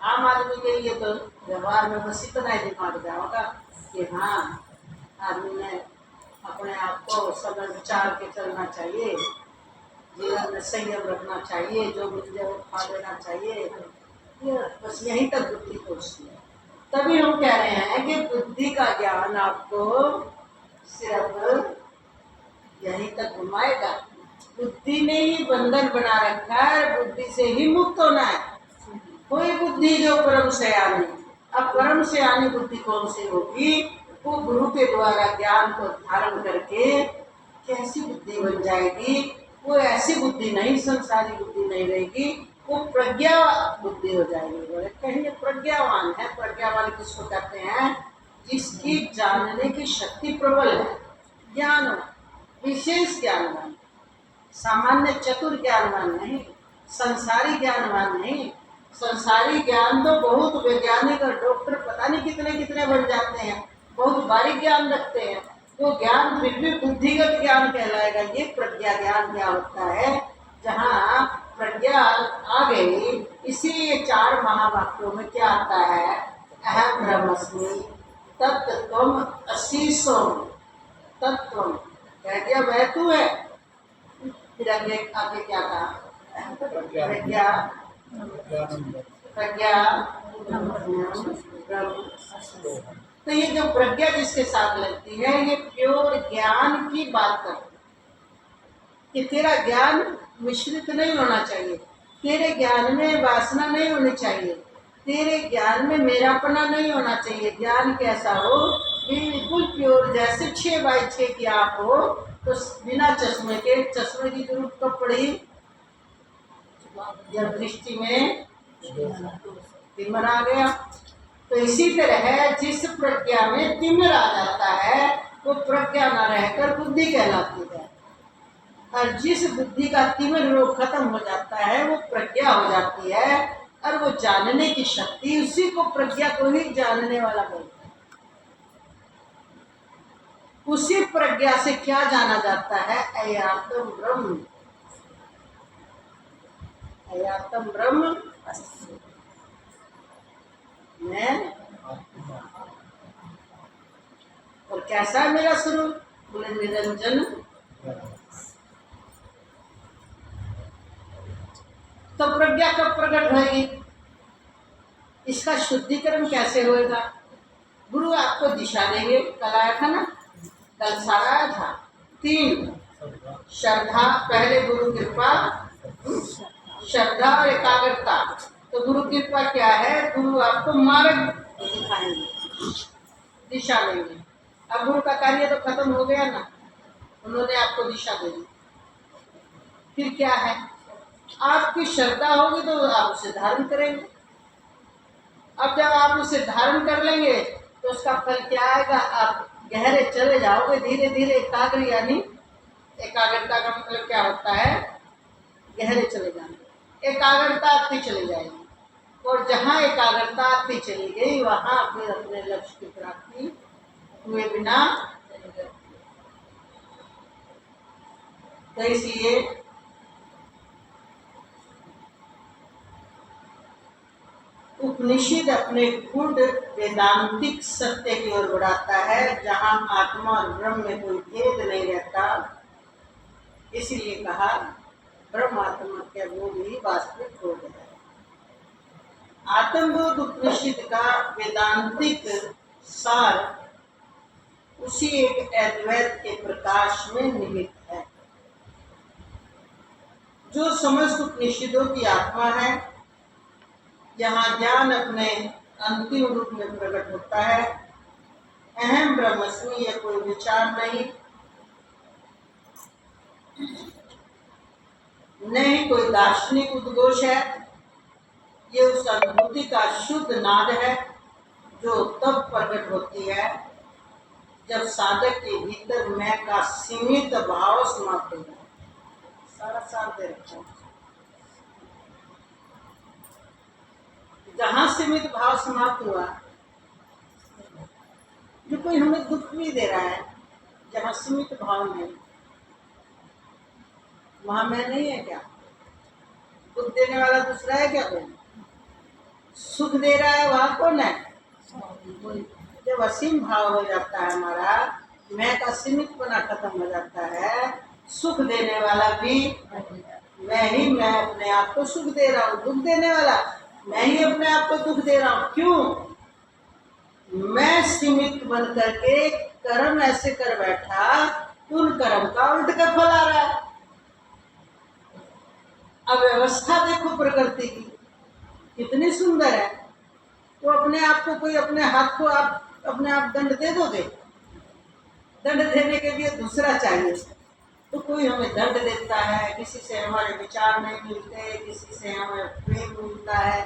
आम आदमी के लिए तो व्यवहार में बस इतना ही दिमाग जाओगा कि हाँ आदमी ने अपने आप को समय विचार के चलना चाहिए, जीवन में संयम रखना चाहिए, जो मिल जाए वो खा लेना चाहिए। ये बस यहीं तक बुद्धि पहुँचती है। तभी हम कह रहे हैं कि बुद्धि का ज्ञान आपको सिर्फ यहीं तक घुमाएगा। बुद्धि ने ही बंधन बना रखा है, बुद्धि से ही मुक्त होना है। कोई बुद्धि जो परम से आनी। अब परम से आनी बुद्धि कौन सी होगी? वो गुरु के द्वारा ज्ञान को धारण करके कैसी बुद्धि बन जाएगी? वो ऐसी बुद्धि नहीं, संसारी बुद्धि नहीं रहेगी, वो प्रज्ञा बुद्धि हो जाएगी। बोले कहीं प्रज्ञावान है। प्रज्ञावान किसको कहते हैं? जिसकी जानने की शक्ति प्रबल है, ज्ञान विशेष ज्ञानवान, सामान्य चतुर ज्ञानवान नहीं, संसारी ज्ञानवान नहीं। संसारी ज्ञान तो बहुत वैज्ञानिक और डॉक्टर पता नहीं कितने कितने बन जाते हैं, बहुत बारीक ज्ञान रखते हैं। वो ज्ञान फिर भी बुद्धिगत ज्ञान कहलाएगा। ये प्रज्ञा ज्ञान क्या होता है? जहाँ प्रज्ञा आ गई, इसी 4 महावाक्यों में क्या आता है? अहम ब्रह्मस्मि तत्त्वम असीसोम तत्त्वम। कह दिया वह तू है। फिर आगे क्या कहा? प्रज्ञा प्रज्ञा तो ये जो प्रज्ञा जिसके साथ लगती है ये प्योर ज्ञान की बात करती है कि तेरा ज्ञान मिश्रित नहीं होना चाहिए, तेरे ज्ञान में वासना नहीं होनी चाहिए, तेरे ज्ञान में मेरापना नहीं होना चाहिए। ज्ञान कैसा हो? बिल्कुल प्योर, जैसे 6x6 की आँख हो तो बिना चश्मे के, चश्मे की जरूरत कब पड़ी? जब दृष्टि में तिमिर आ गया। तो इसी तरह जिस प्रज्ञा में तिमिर आ जाता है वो प्रज्ञा न रहकर बुद्धि कहलाती है, और जिस बुद्धि का तिमिर रोग खत्म हो जाता है वो प्रज्ञा हो जाती है। और वो जानने की शक्ति, उसी को प्रज्ञा को ही जानने वाला बोलते हैं। उसी प्रज्ञा से क्या जाना जाता है? अयातम ब्रह्म, अयातम ब्रह्म मैं। और कैसा है मेरा स्वरूप? बोले निरंजन। तो प्रज्ञा कब प्रकट होगी? इसका शुद्धिकरण कैसे होएगा? गुरु आपको दिशा देंगे। कल आया था ना, कल सारा आया था। 3 श्रद्धा, पहले गुरु कृपा, श्रद्धा और एकाग्रता। तो गुरु कृपा क्या है? गुरु आपको मार्ग दिखाएंगे, दिशा देंगे। अब गुरु का कार्य तो खत्म हो गया ना, उन्होंने आपको दिशा दे दी। फिर क्या है? आपकी श्रद्धा होगी तो आप उसे धारण करेंगे। अब जब आप उसे धारण कर लेंगे तो उसका फल क्या आएगा? आप गहरे चले जाओगे, धीरे धीरे एकाग्र, यानी एकाग्रता का मतलब क्या होता है? गहरे चले जाना। एकाग्रता आती चली जाएगी, और जहाँ एकाग्रता आती चली गई वहां फिर अपने लक्ष्य की प्राप्ति हुए बिना। तो इसलिए उपनिषद अपने गूढ़ वेदांतिक सत्य की ओर बढ़ाता है, जहां आत्मा और ब्रह्म में कोई भेद नहीं रहता। इसीलिए कहा ब्रह्मात्मा के बोध ही वास्तविक बोध है। आत्मबोध उपनिषद का वेदांतिक सार उसी एक अद्वैत के प्रकाश में निहित है, जो समस्त उपनिषदों की आत्मा है। यहाँ ज्ञान अपने अंतिम रूप में प्रकट होता है। अहम ब्रह्मस्मि, यह कोई विचार नहीं, न ही कोई दार्शनिक उद्घोष है। ये उस अनुभूति का शुद्ध नाद है जो तब प्रकट होती है जब साधक के भीतर मैं का सीमित भाव समाप्त हो जाए। सारा साथ दे रखा है। जहां सीमित भाव समाप्त हुआ, जो कोई हमें दुख भी दे रहा है, जहां सीमित भाव नहीं, वहां मैं नहीं है क्या? दुख देने वाला दूसरा है क्या? कोई सुख दे रहा है, वहां कौन है? जब असीम भाव हो जाता है हमारा, मैं का सीमितपना खत्म हो जाता है, सुख देने वाला भी मैं अपने आप को सुख दे रहा हूँ। दुख देने वाला मैं ही अपने आप को दुख दे रहा हूँ। क्यों? मैं सीमित बन करके कर्म ऐसे कर बैठा, उन कर्म का उल्ट का फल आ रहा है। अब व्यवस्था देखो प्रकृति की कितनी सुंदर है। तो अपने आप को कोई अपने हाथ को आप अपने आप दंड दे दोगे? दंड देने के लिए दूसरा चाहिए। तो कोई हमें दंड देता है, किसी से हमारे विचार नहीं मिलते, किसी से हमें प्रेम मिलता है,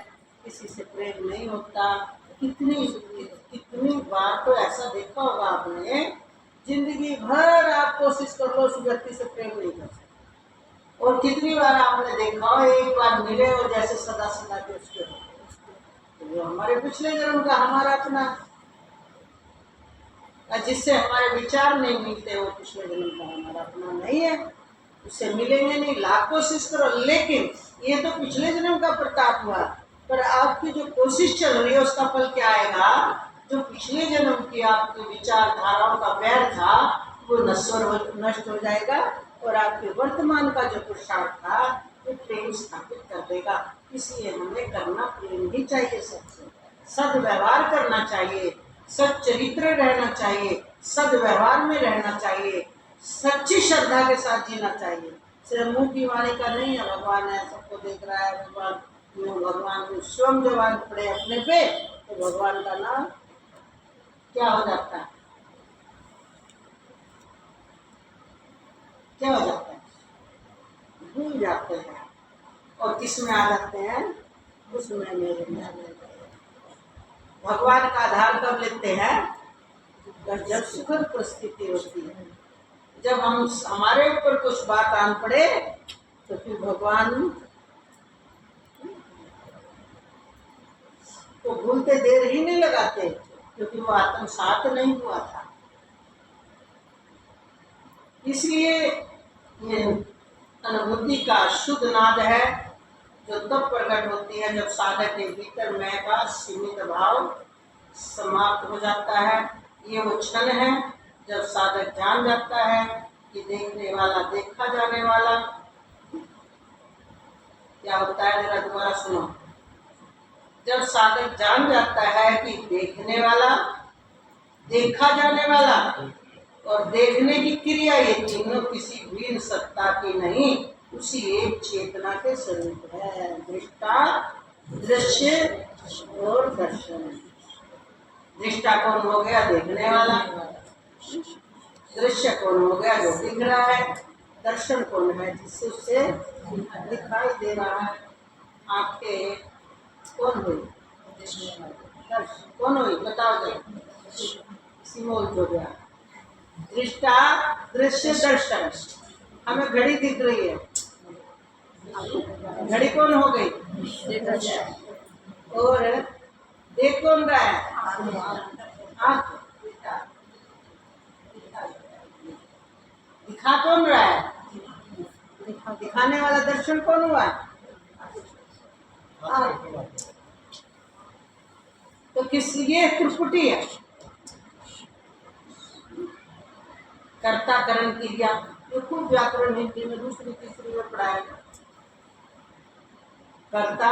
किसी से प्रेम नहीं होता। कितनी बार तो ऐसा देखा होगा आपने, जिंदगी भर आप कोशिश कर लो उस व्यक्ति से प्रेम नहीं कर सकते, और कितनी बार आपने देखा हो एक बार मिले और जैसे सदा सदा के उसके हो। तो वो हमारे पिछले जन्म का हमारा अपना, जिससे हमारे विचार नहीं मिलते वो पिछले जन्म का हमारा अपना नहीं है, उससे मिलेंगे नहीं, लाख कोशिश करो। लेकिन ये तो पिछले जन्म का प्रताप हुआ, पर आपकी जो कोशिश चल रही है उसका फल क्या आएगा? जो पिछले जन्म की आपकी विचारधाराओं का बैर था वो नष्ट हो जाएगा, और आपके वर्तमान का जो पुरुषार्थ था वो प्रेम स्थापित कर देगा। इसलिए हमें करना प्रेम ही चाहिए, सबसे सदव्यवहार करना चाहिए, सच्चरित्र रहना चाहिए, सदव्यवहार में रहना चाहिए, सच्ची श्रद्धा के साथ जीना चाहिए। सिर्फ मुंह की वाणी का नहीं है भगवान है, सबको देख रहा है भगवान, भगवान स्वयं जवान पड़े अपने पे, तो भगवान का नाम क्या हो जाता है? क्या हो जाता है? भूल जाते हैं, और किस में आ जाते हैं? उसमें मेरे में आ जाते हैं। भगवान का आधार कब लेते हैं? जब सुखद परिस्थिति होती है, जब हम हमारे ऊपर कुछ बात आन पड़े तो फिर भगवान को भूलते देर ही नहीं लगाते, क्योंकि वो आत्मसात नहीं हुआ था। इसलिए ये अनुभूति का शुद्ध नाद है, जो तब प्रकट होती है जब साधक के भीतर मैं का सीमित भाव समाप्त हो जाता है। ये वो क्षण है जब साधक जान जाता है कि देखने वाला देखा जाने वाला। क्या होता है? जरा दोबारा सुनो। जब साधक जान जाता है कि देखने वाला, देखा जाने वाला और देखने की क्रिया, ये तीनों किसी भिन्न सत्ता की नहीं, उसी एक चेतना के स्वरूप है। दृष्टा, दृश्य और दर्शन। दृष्टा कौन हो गया? देखने वाला। दृश्य कौन हो गया? जो दिख रहा है। दर्शन कौन है? जिससे उसे दिखाई दे रहा है। आंखें कौन हुई? दर्शन कौन हुई? बताओ जरा। सिमोल हो गया। दृष्टा, दृश्य, दर्शन। हमें घड़ी दिख रही है, घड़ी कौन हो गई? और देख कौन रहा है? आँख। दिखा कौन रहा है? दिखाने वाला दर्शन कौन हुआ? तो किस, ये त्रिपुटी है। कर्ता, करण, क्रिया। ये खूब व्याकरण हिंदी में दूसरी तीसरी में पढ़ाएगा। कर्ता,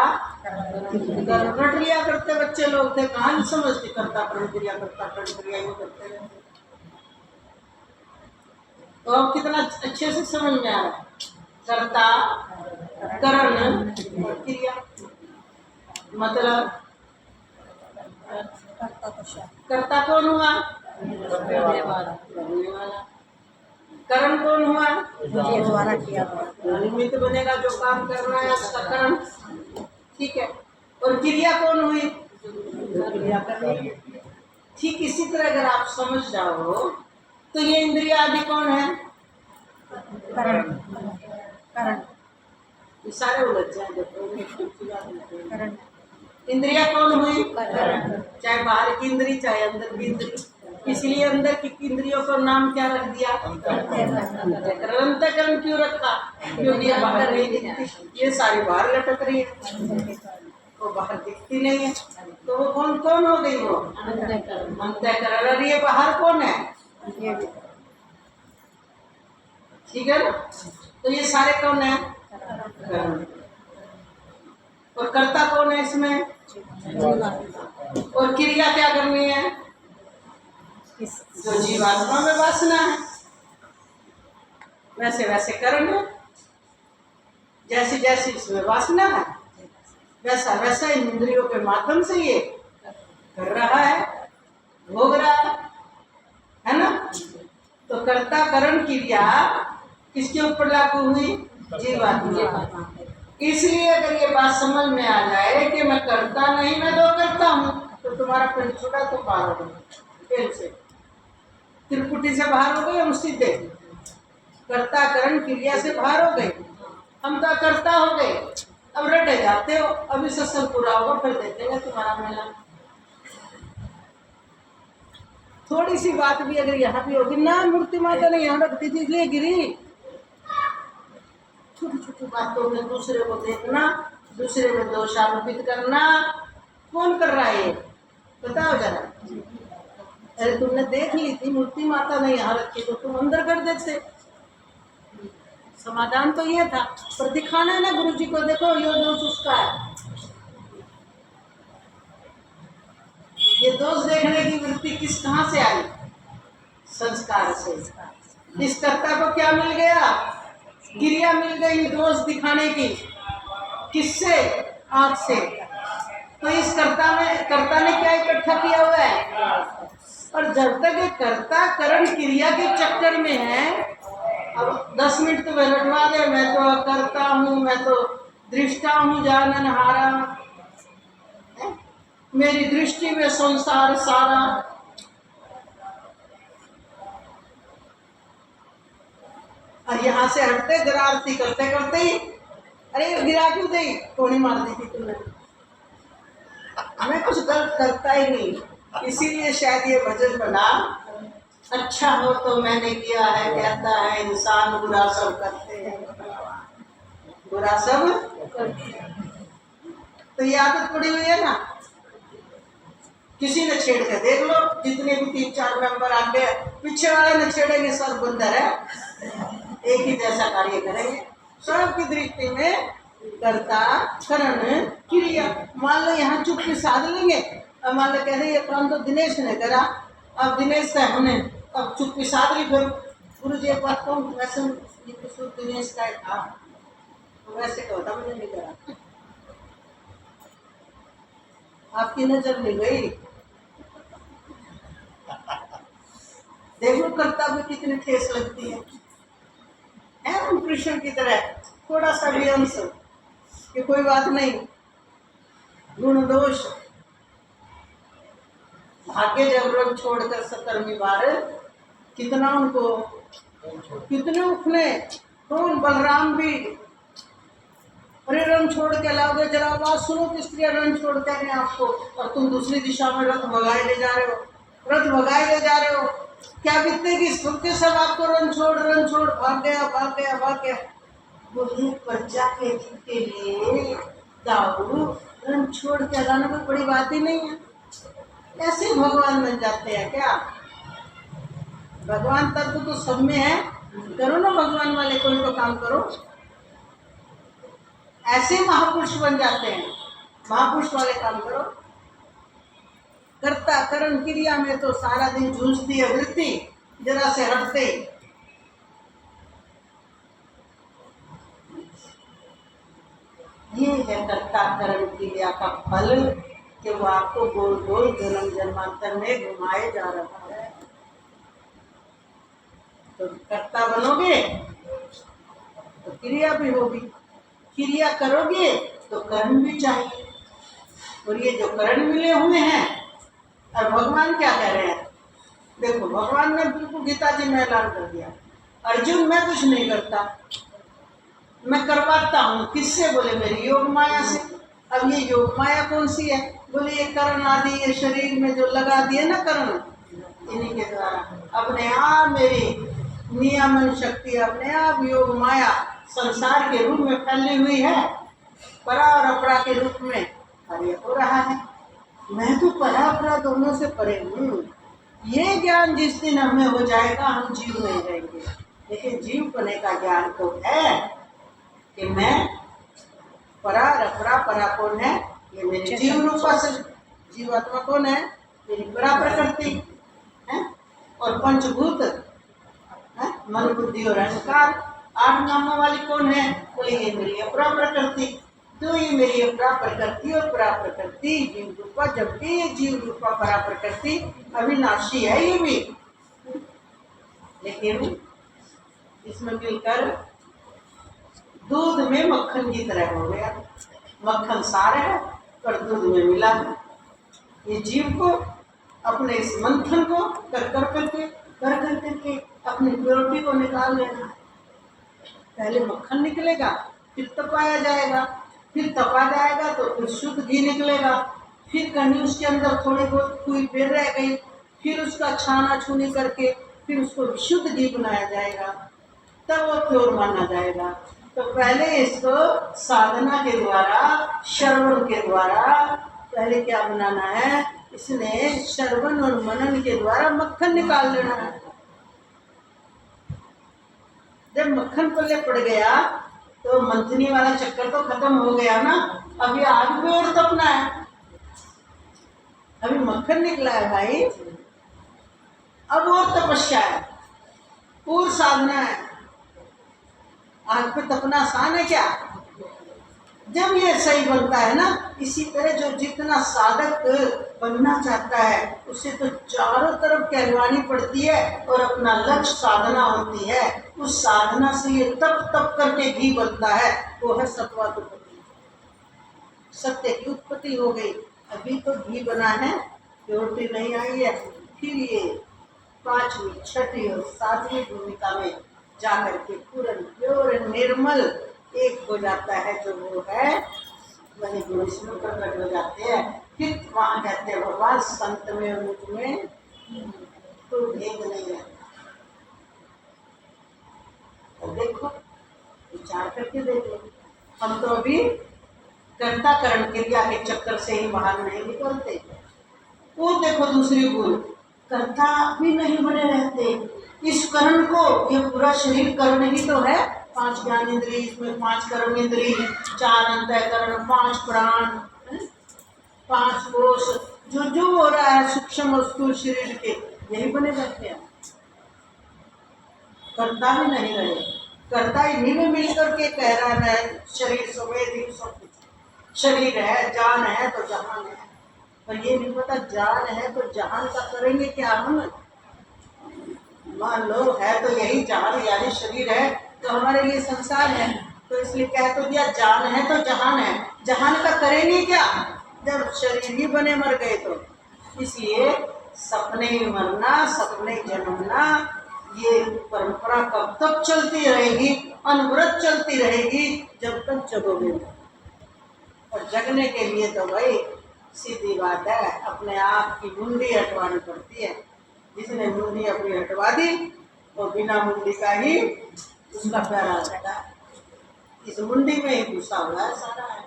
रट लिया करते बच्चे लोग थे, कहाँ नहीं समझते कर्ता करण क्रिया, कर्ता करण क्रिया ये करते हैं। तो अब कितना अच्छे से समझ में आ रहा है। कर्ता, करण, क्रिया। मतलब कर्ता कौन हुआ? करने वाला। करण कौन हुआ? जो द्वारा किया हुआ। निमित्त बनेगा, जो काम कर रहा है उसका करण। ठीक है। और क्रिया कौन हुई? क्रिया करनी। ठीक इसी तरह अगर आप समझ जाओ तो ये इंद्रिया आदि कौन है? करण। करण। ये सारे उलझ जाए। करण। इंद्रिया कौन हुई? करण। चाहे बाहर की इंद्री, चाहे अंदर की इंद्री। इसलिए अंदर की इंद्रियों का नाम क्या रख दिया? अंतःकरण। क्यों रखा? क्योंकि ये बाहर नहीं दिखती, ये सारी बाहर लटक रही है, वो बाहर दिखती नहीं है। तो वो कौन कौन हो गई? वो अंतःकरण। और ये बाहर कौन है? ठीक है ना? तो ये सारे कौन है? और कर्ता कौन है इसमें? और क्रिया क्या करनी है? जो जीवात्मा में वासना है वैसे वैसे कर्म है। जैसे जैसे इसमें वासना है वैसा वैसा इंद्रियों के माध्यम से ये कर रहा है, भोग रहा है ना? तो कर्ता करण क्रिया किसके ऊपर लागू हुई? जीवात्मा। इसलिए अगर ये बात समझ में आ जाए कि मैं करता नहीं, मैं दो करता हूँ, तो तुम्हारा पेट छोटा तो बाहर हो गया, पेट से त्रिपुटी से बाहर हो गए हम सीधे। कर्ता करण क्रिया से बाहर हो गए, हम तो करता हो गए। अब रटे जाते हो। अभी सत्संग पूरा होगा फिर देखेंगे तुम्हारा मेला। थोड़ी सी बात भी अगर यहाँ भी होगी ना, मूर्ति माता ने यहाँ रख दी थी इसलिए गिरी। छोटी छोटी बातों में दूसरे को देखना, दूसरे में दोष आरोपित करना, कौन कर रहा है ये? बताओ जरा। अरे तुमने देख ली थी मूर्ति माता ने यहाँ रखी तो तुम अंदर कर देते। समाधान तो ये था, पर दिखाना है ना गुरु जी को, देखो ये दोष उसका है। ये दोष देखने की वृत्ति किस कहाँ से आई? संस्कार से। इस कर्ता को क्या मिल गया? क्रिया मिल गई दोष दिखाने की। किससे? आँख से। तो इस कर्ता ने क्या इकट्ठा किया हुआ है? और जब तक ये कर्ता करण क्रिया के चक्कर में है, अब 10 मिनट तो बैठवा दे, मैं तो करता हूँ, मैं तो दृष्टा हूँ जाननहारा, मेरी दृष्टि में संसार सारा। और यहाँ से हटते जरा आरती करते करते ही, अरे गिरा क्यों दी? टोनी मार दी थी तुमने। मैं कुछ गलत करता ही नहीं, इसीलिए शायद ये भजन बना। अच्छा हो तो मैंने किया है, कहता है इंसान, बुरा सब करते हैं, बुरा सब करते हैं। तो ये आदत पड़ी हुई है ना। किसी ने छेड़ के देख लो, जितने भी 3-4 मेंबर आते हैं, पीछे वाले ने छेड़ेंगे, सब बंदर है, एक ही जैसा कार्य करेंगे। सबकी दृष्टि में कर्ता करण क्रिया। मान लो यहाँ चुप्पी साध लेंगे, अब मान लो कह रहे ये काम तो दिनेश ने करा, अब दिनेश का हमने अब चुप्पी साध ली। फिर गुरु जी एक बात कहूँ, वैसे ये कसूर दिनेश का था, तो वैसे क्या होता, मैंने नहीं करा, आपकी नजर मिल गई। देखो कर्ता भी कितनी ठेस लगती है हम कृष्ण की तरह थोड़ा सा भी अंश कि कोई बात नहीं, गुण दोष भाग्य जब रंग छोड़कर सतरवीं बार कितना उनको कितने उठने, कौन बलराम भी, अरे रंग छोड़ के लाओगे, जरा बात सुनो कि स्त्रियां रंग छोड़ के हैं आपको, और तुम दूसरी दिशा में रथ भगाए ले जा रहे हो, रथ भगाए ले जा रहे हो, क्या बीतेगी सुनते सब आपको रंग छोड़, भाग गया। बोलिए प्रजा के हित के लिए दाऊ रंग छोड़ के लाना कोई बड़ी बात ही नहीं है। ऐसे भगवान बन जाते हैं क्या? भगवान तत्व तो सब में है, करो ना भगवान वाले कोई तो काम करो। ऐसे महापुरुष बन जाते हैं, महापुरुष वाले काम करो। कर्ता करण क्रिया में तो सारा दिन जूझती है वृत्ति, जरा से हटते। ये है कर्ता करण क्रिया का फल कि वो आपको गोल गोल जन्म जन्मांतर में घुमाए जा रहा है। तो कर्ता बनोगे तो क्रिया भी होगी, क्रिया करोगे तो कर्म भी चाहिए। और ये जो कर्म मिले हुए हैं, और भगवान क्या कह रहे हैं, देखो भगवान ने बिल्कुल गीता जी में ऐलान कर दिया, अर्जुन मैं कुछ नहीं करता, मैं करवाता हूँ। किससे? बोले मेरी योग माया से। अब ये योग माया कौन सी है? बोले ये करण आदि, ये शरीर में जो लगा दिए ना करण, इन्हीं के द्वारा अपने आप मेरी नियमन शक्ति, अपने आप योग माया संसार के रूप में फैली हुई है, परा और अपरा के रूप में कार्य हो रहा है। मैं तो परा अपरा दोनों से परे हूँ। ये ज्ञान जिस दिन हमें हो जाएगा, हम जीव नहीं रहेंगे। लेकिन जीव बने का ज्ञान तो है कि मैं परा अपरा, परा कौन है? ये मेरे जीव रूपा से, जीवात्मा कौन है? मेरी परा प्रकृति है, और पंचभूत है, मन बुद्धि और अहंकार। 8 नामों वाली कौन है? बोले ये मेरी अपरा प्रकृति। तो ये मेरी अपरा प्रकृति और परा प्रकृति जीव रूपा, जबकि ये जीव रूपा परा प्रकृति अविनाशी है ये भी, लेकिन इसमें मिलकर दूध में मक्खन की तरह हो गया। मक्खन सार है पर दूध में मिला है। ये जीव को अपने इस मंथन को कर करके अपनी प्योरिटी को निकाल लेना। पहले मक्खन निकलेगा, फिर तपाया जाएगा, फिर तपा जाएगा तो फिर शुद्ध घी निकलेगा, फिर कहीं उसके अंदर थोड़ी बहुत कोई फिर रह गई, फिर उसका छाना छूनी करके फिर उसको विशुद्ध घी बनाया जाएगा, तब वो प्योर माना जाएगा। तो पहले इसको साधना के द्वारा, श्रवण के द्वारा पहले क्या बनाना है? इसने श्रवण और मनन के द्वारा मक्खन निकाल लेना है। जब मक्खन पल्ले पड़ गया तो मंथनी वाला चक्कर तो खत्म हो गया ना। अभी आग में और तपना है, अभी मक्खन निकला है भाई, अब और तपस्या है, और साधना है। आग पे तपना आसान है क्या? जब ये सही बनता है ना, इसी तरह जो जितना साधक बनना चाहता है उसे तो चारों तरफ कहलवानी पड़ती है और अपना लक्ष्य साधना होती है। उस साधना से ये तप करके घी बनता है, वो है सत्वात्पत्ति, सत्य की उत्पत्ति हो गई। अभी तो घी बना है, प्योरिटी नहीं आई है, फिर ये 5वीं 6वीं और 7वीं भूमिका में जाकर के पूर्ण प्योर निर्मल एक हो जाता है। जो वो है वही गुरु इसमें प्रकट हो जाते हैं। फिर वहाँ कहते हैं भगवान संत में और मुझ में कोई भेद नहीं है। तो देखो, विचार करके देखो, हम तो अभी कर्ता करण क्रिया के चक्कर से ही बाहर नहीं निकलते। वो देखो दूसरी भूल, कर्ता भी नहीं बने रहते। इस करण को, ये पूरा शरीर करण ही तो है, 5 ज्ञान इंद्रिय, इसमें 5 कर्म इंद्रिय, 4 अंतःकरण, 5 प्राण, 5 कोश, जो जो हो रहा है सूक्ष्म वस्तु शरीर के, यही बने रहते हैं, करता भी नहीं रहे। करता इन्हीं में मिलकर के कह रहा है मैं शरीर समेत ही सब कुछ, शरीर है, जान है तो जहान है, पर ये नहीं पता जान है तो जहान का करेंगे क्या हम। मान लो है तो यही जहान यानी शरीर है तो हमारे लिए संसार है, तो इसलिए कह तो दिया जान है तो जहान है, जहान का करेंगे क्या जब शरीर ही बने मर गए तो। इसलिए सपने मरना, सपने जन्मना, ये परंपरा कब तक चलती रहेगी, अनवरत चलती रहेगी जब तक जगोगे। और जगने के लिए तो भाई सीधी बात है, अपने आप की मुंडी हटवानी पड़ती है। जिसने मुंडी अपनी हटवा दी वो बिना मुंडी का ही उसका प्यारा रहता है। इस मुंडी में ही घुसा हुआ है सारा है।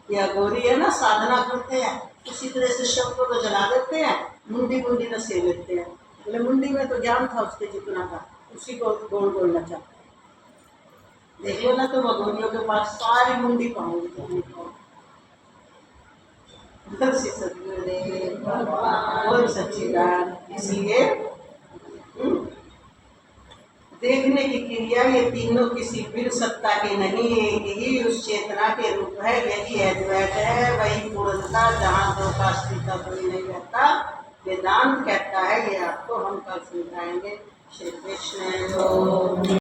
यह गौरी है ना, साधना करते हैं उसी तरह से शव को तो जला देते हैं, मुंडी मुंडी न से लेते हैं। बोले मुंडी में तो ज्ञान था उसके जितना था, उसी को गोल गोल नचा। देखो ना तो भगोरियों के पास सारी मुंडी पाऊंगी सच्चिदानंद। इसलिए देखने की क्रिया ये तीनों किसी बिन सत्ता की नहीं, एक ही उस चेतना के रूप है। यही अद्वैत है, वही पूर्णता जहाँ दो का अस्तित्व कोई नहीं रहता। वेदांत कहता है, ये आपको हम कल समझाएंगे। श्री कृष्ण।